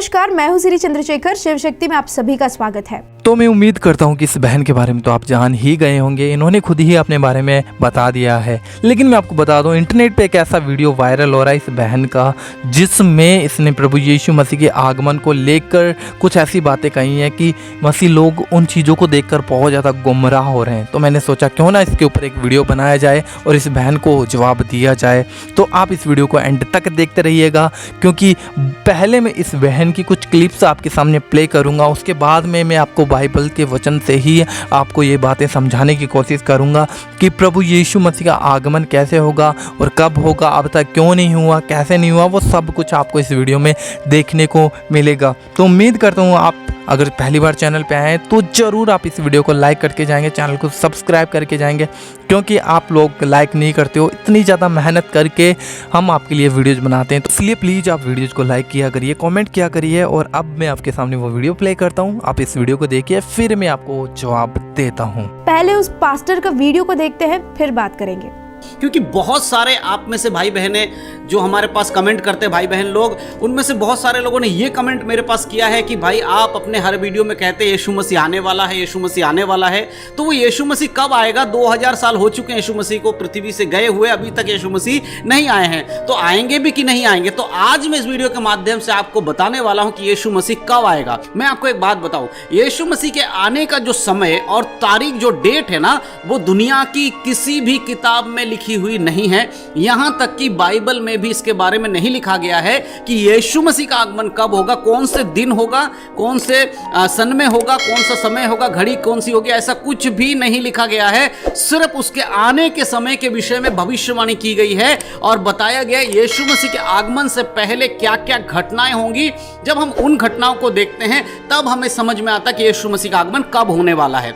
नमस्कार, मैं हूं श्री चंद्रशेखर। शिव शक्ति में आप सभी का स्वागत है। तो मैं उम्मीद करता हूं कि इस बहन के बारे में तो आप जान ही गए होंगे। इन्होंने खुद ही अपने बारे में बता दिया है, लेकिन मैं आपको बता दूं, इंटरनेट पे एक ऐसा वीडियो वायरल हो रहा है इस बहन का, जिसमें इसने प्रभु यीशु मसीह के आगमन को लेकर कुछ ऐसी बातें कही हैं कि मसीह लोग उन चीज़ों को देखकर बहुत ज़्यादा गुमराह हो रहे हैं। तो मैंने सोचा क्यों ना इसके ऊपर एक वीडियो बनाया जाए और इस बहन को जवाब दिया जाए। तो आप इस वीडियो को एंड तक देखते रहिएगा, क्योंकि पहले मैं इस बहन की कुछ क्लिप्स आपके सामने प्ले करूँगा, उसके बाद में मैं आपको बाइबल के वचन से ही आपको ये बातें समझाने की कोशिश करूंगा कि प्रभु यीशु मसीह का आगमन कैसे होगा और कब होगा, अब तक क्यों नहीं हुआ, कैसे नहीं हुआ, वो सब कुछ आपको इस वीडियो में देखने को मिलेगा। तो उम्मीद करता हूँ आप अगर पहली बार चैनल पे आए हैं तो ज़रूर आप इस वीडियो को लाइक करके जाएंगे, चैनल को सब्सक्राइब करके जाएंगे, क्योंकि आप लोग लाइक नहीं करते हो। इतनी ज़्यादा मेहनत करके हम आपके लिए वीडियोज़ बनाते हैं, तो इसलिए प्लीज़ आप वीडियोज़ को लाइक किया करिए, कमेंट किया करिए। और अब मैं आपके सामने वो वीडियो प्ले करता हूँ, आप इस वीडियो को देखिए, फिर मैं आपको जवाब देता हूँ। पहले उस पास्टर का वीडियो को देखते हैं, फिर बात करेंगे। क्योंकि बहुत सारे आप में से भाई बहनें जो हमारे पास कमेंट करते हैं, भाई बहन लोग, उनमें से बहुत सारे लोगों ने ये कमेंट मेरे पास किया है कि भाई आप अपने हर वीडियो में कहते हैं यीशु मसीह आने वाला है, यीशु मसीह आने वाला है। तो वो यीशु मसीह कब आएगा? 2000 साल हो चुके हैं यीशु मसीह को पृथ्वी से गए हुए, अभी तक यीशु मसीह नहीं आए हैं। तो आएंगे भी कि नहीं आएंगे? तो आज मैं इस वीडियो के माध्यम से आपको बताने वाला हूं कि यीशु मसीह कब आएगा। मैं आपको एक बात बताऊं, यीशु मसीह के आने का जो समय और तारीख, जो डेट है ना, वो दुनिया की किसी भी किताब में लिखी हुई नहीं है। यहां तक कि बाइबल में भी इसके बारे में नहीं लिखा गया है कि यीशु मसीह का आगमन कब होगा, कौन से दिन होगा, कौन से सन में होगा, कौन सा समय होगा, घड़ी कौन सी होगी, ऐसा कुछ भी नहीं लिखा गया है। सिर्फ उसके आने के समय के विषय में भविष्यवाणी की गई है और बताया गया यीशु मसीह के आगमन से पहले क्या क्या घटनाएं होंगी। जब हम उन घटनाओं को देखते हैं तब हमें समझ में आता कि यीशु मसीह का आगमन कब होने वाला है।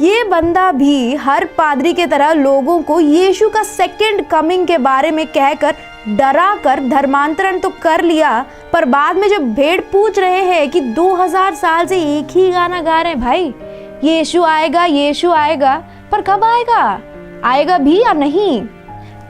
ये बंदा भी हर पादरी के तरह लोगों को यीशु का सेकंड कमिंग के बारे में कहकर डरा कर धर्मांतरण तो कर लिया, पर बाद में जब भेड़ पूछ रहे हैं कि 2000 साल से एक ही गाना गा रहे हैं, भाई यीशु आएगा, यीशु आएगा, पर कब आएगा, आएगा भी या नहीं,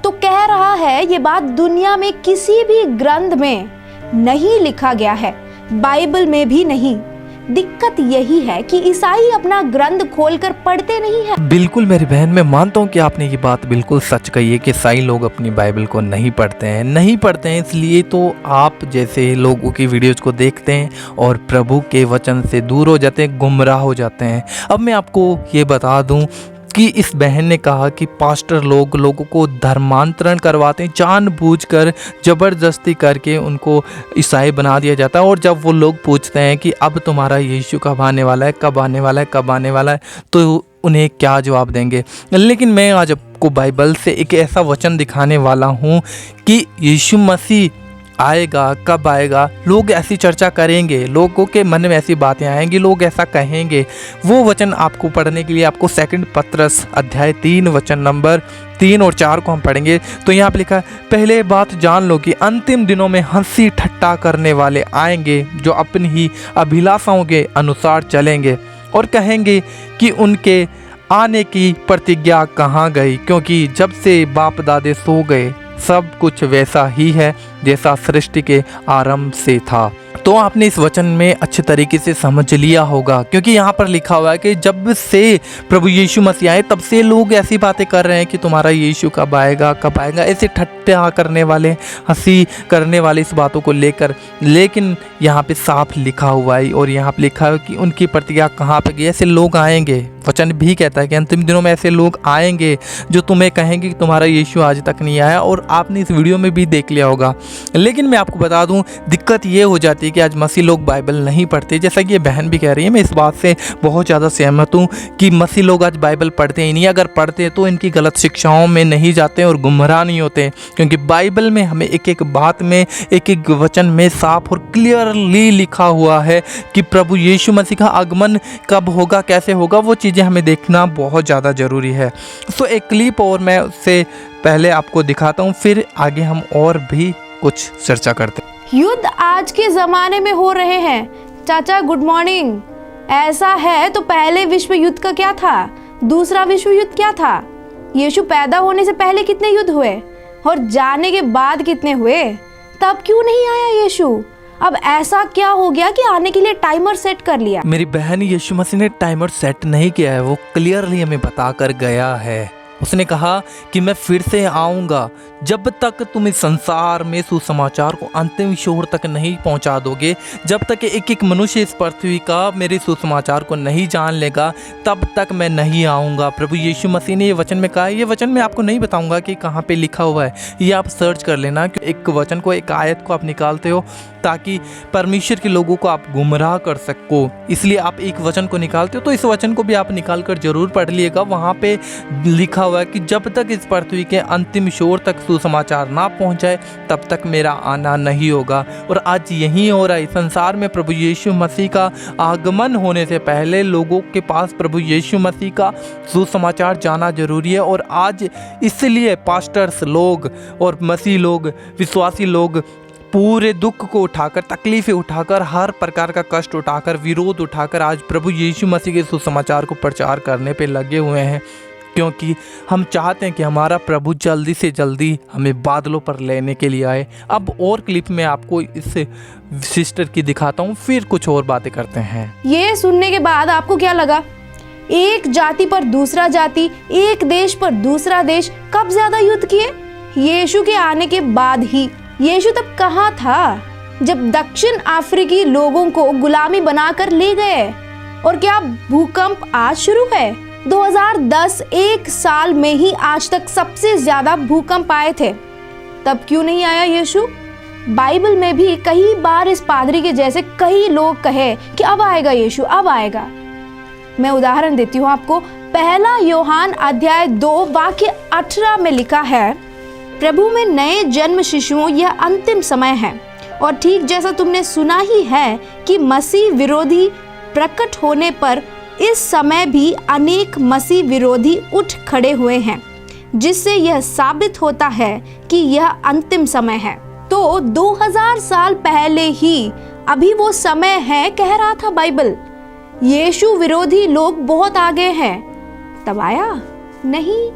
तो कह रहा है ये बात दुनिया में किसी भी ग्रंथ में नहीं लिखा गया है, बाइबल में भी नहीं। दिक्कत यही है कि ईसाई अपना ग्रंथ खोलकर पढ़ते नहीं है। बिल्कुल मेरी बहन, मैं मानता हूँ कि आपने ये बात बिल्कुल सच कही है कि ईसाई लोग अपनी बाइबल को नहीं पढ़ते हैं, इसलिए तो आप जैसे लोगों की वीडियोज को देखते हैं और प्रभु के वचन से दूर हो जाते हैं, गुमराह हो जाते हैं। अब मैं आपको ये बता दूँ कि इस बहन ने कहा कि पास्टर लोगों को धर्मांतरण करवाते हैं, जानबूझकर ज़बरदस्ती करके उनको ईसाई बना दिया जाता है। और जब वो लोग पूछते हैं कि अब तुम्हारा यीशु कब आने वाला है, कब आने वाला है, कब आने वाला है, तो उन्हें क्या जवाब देंगे। लेकिन मैं आज आपको बाइबल से एक ऐसा वचन दिखाने वाला हूँ कि यीशु मसीह आएगा, कब आएगा। लोग ऐसी चर्चा करेंगे, लोगों के मन में ऐसी बातें आएंगी, लोग ऐसा कहेंगे। वो वचन आपको पढ़ने के लिए आपको 2 पत्रस अध्याय 3 वचन नंबर 3 और 4 को हम पढ़ेंगे। तो यहाँ पे लिखा है, पहले बात जान लो कि अंतिम दिनों में हंसी ठट्टा करने वाले आएंगे, जो अपनी ही अभिलाषाओं के अनुसार चलेंगे और कहेंगे कि उनके आने की प्रतिज्ञा कहाँ गई, क्योंकि जब से बाप दादे सो गए सब कुछ वैसा ही है जैसा सृष्टि के आरंभ से था। तो आपने इस वचन में अच्छे तरीके से समझ लिया होगा, क्योंकि यहाँ पर लिखा हुआ है कि जब से प्रभु यीशु मसीह आए तब से लोग ऐसी बातें कर रहे हैं कि तुम्हारा यीशु कब आएगा, कब आएगा, ऐसे ठट्टा करने वाले, हंसी करने वाले इस बातों को लेकर। लेकिन यहाँ पे साफ लिखा हुआ है और यहाँ पे लिखा है कि उनकी प्रतिज्ञा कहाँ पे गई। ऐसे लोग आएंगे, वचन भी कहता है कि अंतिम दिनों में ऐसे लोग आएंगे जो तुम्हें कहेंगे कि तुम्हारा यीशु आज तक नहीं आया, और आपने इस वीडियो में भी देख लिया होगा। लेकिन मैं आपको बता दूं, दिक्कत ये हो जाती है कि आज मसीह लोग बाइबल नहीं पढ़ते, जैसा कि ये बहन भी कह रही है। मैं इस बात से बहुत ज़्यादा सहमत हूँ कि मसीह लोग आज बाइबल पढ़ते ही नहीं। अगर पढ़ते तो इनकी गलत शिक्षाओं में नहीं जाते और गुमराह नहीं होते, क्योंकि बाइबल में हमें एक एक बात में, एक एक वचन में साफ और क्लियरली लिखा हुआ है कि प्रभु यीशु मसीह का आगमन कब होगा, कैसे होगा, वो चीज़ें हमें देखना बहुत ज़्यादा ज़रूरी है। सो एक क्लिप और मैं उससे पहले आपको दिखाता हूँ, फिर आगे हम और भी कुछ चर्चा करते हैं। युद्ध आज के ज़माने में हो रहे हैं। चाचा गुड मॉर्निंग। ऐसा है तो पहले विश्व युद्ध का क्या था, दूसरा विश्व युद्ध क्या था, यीशु पैदा होने से पहले कितने युद्ध हुए और जाने के बाद कितने हुए, तब क्यों नहीं आया यीशु, अब ऐसा क्या हो गया कि आने के लिए टाइमर सेट कर लिया? मेरी बहन, यीशु मसीह ने टाइमर सेट नहीं किया है, वो क्लियरली हमें बताकर गया है। उसने कहा कि मैं फिर से आऊँगा। जब तक तुम इस संसार में सुसमाचार को अंतिम छोर तक नहीं पहुंचा दोगे, जब तक एक एक मनुष्य इस पृथ्वी का मेरे सुसमाचार को नहीं जान लेगा, तब तक मैं नहीं आऊँगा। प्रभु यीशु मसीह ने ये वचन में कहा है। ये वचन मैं आपको नहीं बताऊँगा कि कहाँ पे लिखा हुआ है, ये आप सर्च कर लेना। एक वचन को, एक आयत को आप निकालते हो ताकि परमेश्वर के लोगों को आप गुमराह कर सको, इसलिए आप एक वचन को निकालते हो। तो इस वचन को भी आप निकाल कर जरूर पढ़ लिएगा। वहाँ पे लिखा हुआ है कि जब तक इस पृथ्वी के अंतिम छोर तक सुसमाचार ना पहुँचाए, तब तक मेरा आना नहीं होगा। और आज यही हो रहा है संसार में। प्रभु यीशु मसीह का आगमन होने से पहले लोगों के पास प्रभु यीशु मसीह का सुसमाचार जाना जरूरी है। और आज इसलिए पास्टर्स लोग और मसीह लोग, विश्वासी लोग पूरे दुख को उठाकर, तकलीफ़ें उठाकर, हर प्रकार का कष्ट उठाकर, विरोध उठाकर आज प्रभु यीशु मसीह के सुसमाचार को प्रचार करने पे लगे हुए हैं, क्योंकि हम चाहते हैं कि हमारा प्रभु जल्दी से जल्दी हमें बादलों पर लेने के लिए आए। अब और क्लिप में आपको इस सिस्टर की दिखाता हूँ, फिर कुछ और बातें करते हैं। ये सुनने के बाद आपको क्या लगा? एक जाति पर दूसरा जाति, एक देश पर दूसरा देश कब ज्यादा युद्ध किए? यीशु के आने के बाद ही। यीशु तब कहाँ था जब दक्षिण अफ्रीकी लोगों को गुलामी बनाकर ले गए? और क्या भूकंप आज शुरू है? 2010 एक साल में ही आज तक सबसे ज्यादा भूकंप आए थे। तब क्यों नहीं आया यीशु? बाइबल में भी कई बार इस पादरी के जैसे कई लोग कहे कि अब आएगा यीशु, अब आएगा। मैं उदाहरण देती हूँ आपको। पहला यूहन्ना अध्याय 2 वाक्य 18 में लिखा है, प्रभु में नए जन्म शिशुओं यह अंतिम समय है, और ठीक जैसा तुमने सुना ही है कि मसीह विरोधी प्रकट होने पर इस समय भी अनेक मसीह विरोधी उठ खड़े हुए हैं, जिससे यह साबित होता है कि यह अंतिम समय है। तो 2000 साल पहले ही अभी वो समय है कह रहा था बाइबल। यीशु विरोधी लोग बहुत आगे हैं, तब आया नहीं।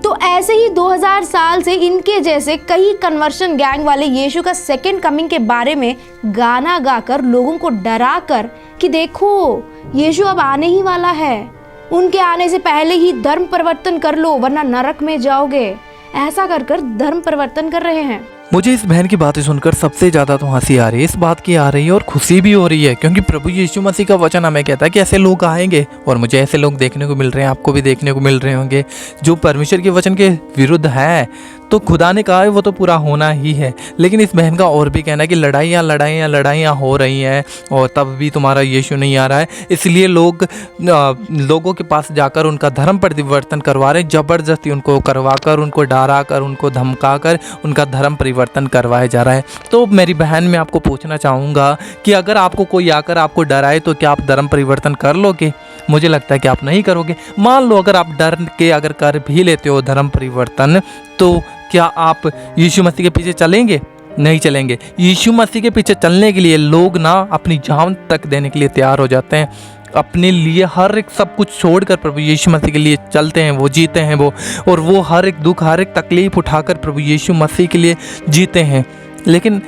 तो ऐसे ही 2000 साल से इनके जैसे कई कन्वर्शन गैंग वाले यीशु का सेकंड कमिंग के बारे में गाना गाकर लोगों को डरा कर कि देखो यीशु अब आने ही वाला है, उनके आने से पहले ही धर्म परिवर्तन कर लो वरना नरक में जाओगे, ऐसा कर कर धर्म परिवर्तन कर रहे हैं। मुझे इस बहन की बातें सुनकर सबसे ज़्यादा तो हंसी आ रही है, इस बात की आ रही है और खुशी भी हो रही है, क्योंकि प्रभु यीशु मसीह का वचन हमें कहता है कि ऐसे लोग आएंगे। और मुझे ऐसे लोग देखने को मिल रहे हैं, आपको भी देखने को मिल रहे होंगे, जो परमेश्वर के वचन के विरुद्ध हैं। तो खुदा ने कहा है वो तो पूरा होना ही है। लेकिन इस बहन का और भी कहना है कि लड़ाइयाँ हो रही हैं और तब भी तुम्हारा यीशु नहीं आ रहा है, इसलिए लोगों के पास जाकर उनका धर्म परिवर्तन करवा रहे, ज़बरदस्ती उनको करवा कर, उनको डरा कर, उनको धमका कर उनका धर्म परिवर्तन करवाया जा रहा है। तो मेरी बहन, मैं आपको पूछना चाहूँगा कि अगर आपको कोई आकर आपको डराए तो क्या आप धर्म परिवर्तन कर लोगे? मुझे लगता है कि आप नहीं करोगे। मान लो अगर आप डर के अगर कर भी लेते हो धर्म परिवर्तन, तो क्या आप यीशु मसीह के पीछे चलेंगे? नहीं चलेंगे। यीशु मसीह के पीछे चलने के लिए लोग ना अपनी जान तक देने के लिए तैयार हो जाते हैं, अपने लिए हर एक सब कुछ छोड़कर प्रभु यीशु मसीह के लिए चलते हैं, वो जीते हैं वो, और वो हर एक दुख, हर एक तकलीफ उठाकर प्रभु यीशु मसीह के लिए जीते हैं। लेकिन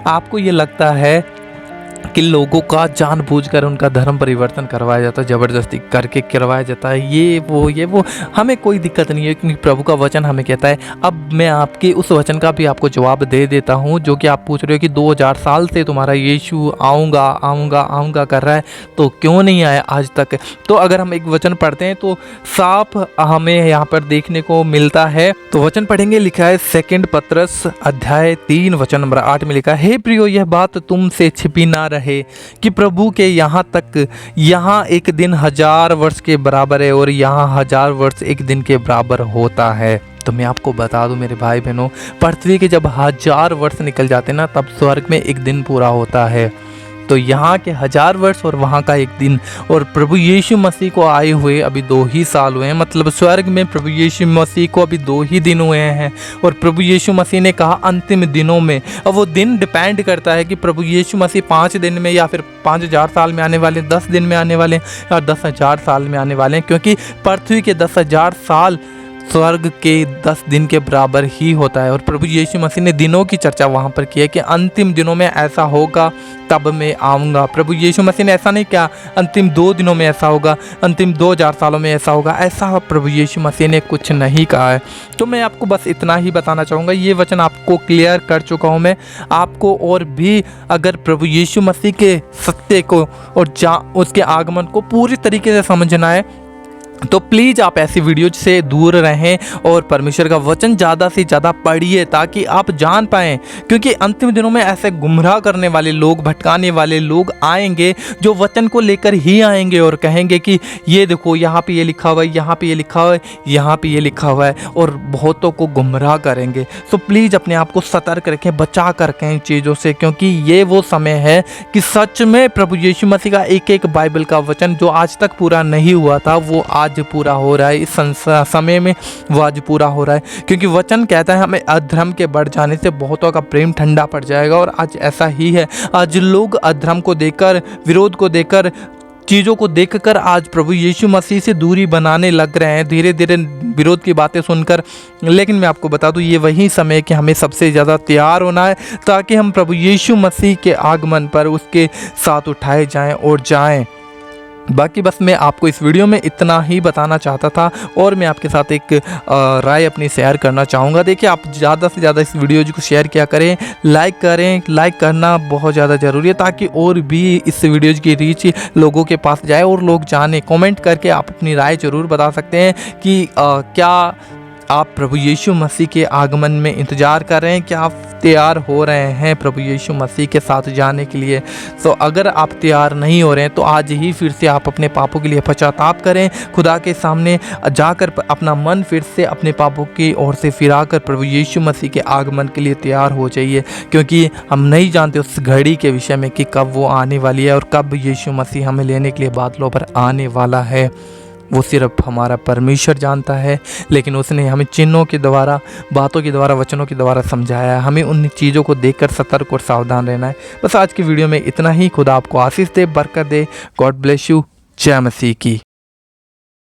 आपको ये लगता है कि लोगों का जानबूझकर उनका धर्म परिवर्तन करवाया जाता है, ज़बरदस्ती करके करवाया जाता है, ये वो हमें कोई दिक्कत नहीं है, क्योंकि प्रभु का वचन हमें कहता है। अब मैं आपके उस वचन का भी आपको जवाब दे देता हूँ जो कि आप पूछ रहे हो कि 2000 साल से तुम्हारा यीशु आऊँगा कर रहा है, तो क्यों नहीं आया आज तक? तो अगर हम एक वचन पढ़ते हैं तो साफ हमें यहाँ पर देखने को मिलता है। तो वचन पढ़ेंगे, लिखा है 2 पतरस अध्याय 3 वचन नंबर 8 में लिखा है, हे प्रियो, यह बात तुमसे छिपी ना रहे कि प्रभु के यहाँ एक दिन 1000 वर्ष के बराबर है और यहाँ 1000 वर्ष एक दिन के बराबर होता है। तो मैं आपको बता दूं मेरे भाई बहनों, पृथ्वी के जब 1000 वर्ष निकल जाते ना, तब स्वर्ग में एक दिन पूरा होता है। तो यहाँ के 1000 वर्ष और वहाँ का एक दिन, और प्रभु यीशु मसीह को आए हुए अभी 2 ही साल हुए हैं, मतलब स्वर्ग में प्रभु यीशु मसीह को अभी 2 ही दिन हुए हैं। और प्रभु यीशु मसीह ने कहा अंतिम दिनों में, अब वो दिन डिपेंड करता है कि प्रभु यीशु मसीह 5 दिन में या फिर 5000 साल में आने वाले, 10 दिन में आने वाले या 10,000 साल में आने वाले हैं, क्योंकि पृथ्वी के 10,000 साल स्वर्ग के 10 दिन के बराबर ही होता है। और प्रभु यीशु मसीह ने दिनों की चर्चा वहाँ पर की है कि अंतिम दिनों में ऐसा होगा तब मैं आऊँगा। प्रभु यीशु मसीह ने ऐसा नहीं किया अंतिम 2 दिनों में ऐसा होगा, अंतिम 2000 सालों में ऐसा होगा, ऐसा प्रभु यीशु मसीह ने कुछ नहीं कहा है। तो मैं आपको बस इतना ही बताना चाहूँगा, ये वचन आपको क्लियर कर चुका हूँ मैं। आपको और भी अगर प्रभु यीशु मसीह के सत्य को और उसके आगमन को पूरी तरीके से समझना है तो प्लीज़ आप ऐसी वीडियो से दूर रहें और परमेश्वर का वचन ज़्यादा से ज़्यादा पढ़िए ताकि आप जान पाएँ, क्योंकि अंतिम दिनों में ऐसे गुमराह करने वाले लोग, भटकाने वाले लोग आएंगे जो वचन को लेकर ही आएंगे और कहेंगे कि ये देखो यहाँ पे ये लिखा हुआ है, यहाँ पे ये लिखा हुआ है, यहाँ पे ये लिखा हुआ है, और बहुतों को गुमराह करेंगे। सो प्लीज़ अपने आप को सतर्क रखें, बचा कर रखें इन चीज़ों से, क्योंकि ये वो समय है कि सच में प्रभु यीशु मसीह का एक एक बाइबल का वचन जो आज तक पूरा नहीं हुआ था वो आज पूरा हो रहा है। इस समय में वो आज पूरा हो रहा है, क्योंकि वचन कहता है हमें अधर्म के बढ़ जाने से बहुतों का प्रेम ठंडा पड़ जाएगा। और आज ऐसा ही है। आज लोग अधर्म को देखकर, विरोध को देखकर, चीज़ों को देखकर आज प्रभु यीशु मसीह से दूरी बनाने लग रहे हैं, धीरे धीरे विरोध की बातें सुनकर। लेकिन मैं आपको बता दूं, ये वही समय है कि हमें सबसे ज़्यादा तैयार होना है ताकि हम प्रभु यीशु मसीह के आगमन पर उसके साथ उठाए जाएं और जाएं। बाकी बस मैं आपको इस वीडियो में इतना ही बताना चाहता था, और मैं आपके साथ एक राय अपनी शेयर करना चाहूँगा। देखिए, आप ज़्यादा से ज़्यादा इस वीडियो को शेयर किया करें, लाइक करें। लाइक करना बहुत ज़्यादा ज़रूरी है ताकि और भी इस वीडियो की रीच लोगों के पास जाए और लोग जाने। कमेंट करके आप अपनी राय ज़रूर बता सकते हैं कि क्या आप प्रभु यीशु मसीह के आगमन में इंतज़ार कर रहे हैं, क्या आप तैयार हो रहे हैं प्रभु यीशु मसीह के साथ जाने के लिए। तो अगर आप तैयार नहीं हो रहे हैं तो आज ही फिर से आप अपने पापों के लिए पश्चाताप करें, खुदा के सामने जाकर अपना मन फिर से अपने पापों की ओर से फिराकर प्रभु यीशु मसीह के आगमन के लिए तैयार हो जाइए, क्योंकि हम नहीं जानते उस घड़ी के विषय में कि कब वो आने वाली है और कब यीशु मसीह हमें लेने के लिए बादलों पर आने वाला है। वो सिर्फ हमारा परमेश्वर जानता है, लेकिन उसने हमें चिन्हों के द्वारा, बातों के द्वारा, वचनों के द्वारा समझाया है। हमें उन चीज़ों को देखकर सतर्क और सावधान रहना है। बस आज की वीडियो में इतना ही। खुदा आपको आशीष दे, बरकत दे। God bless you. जय मसीह की।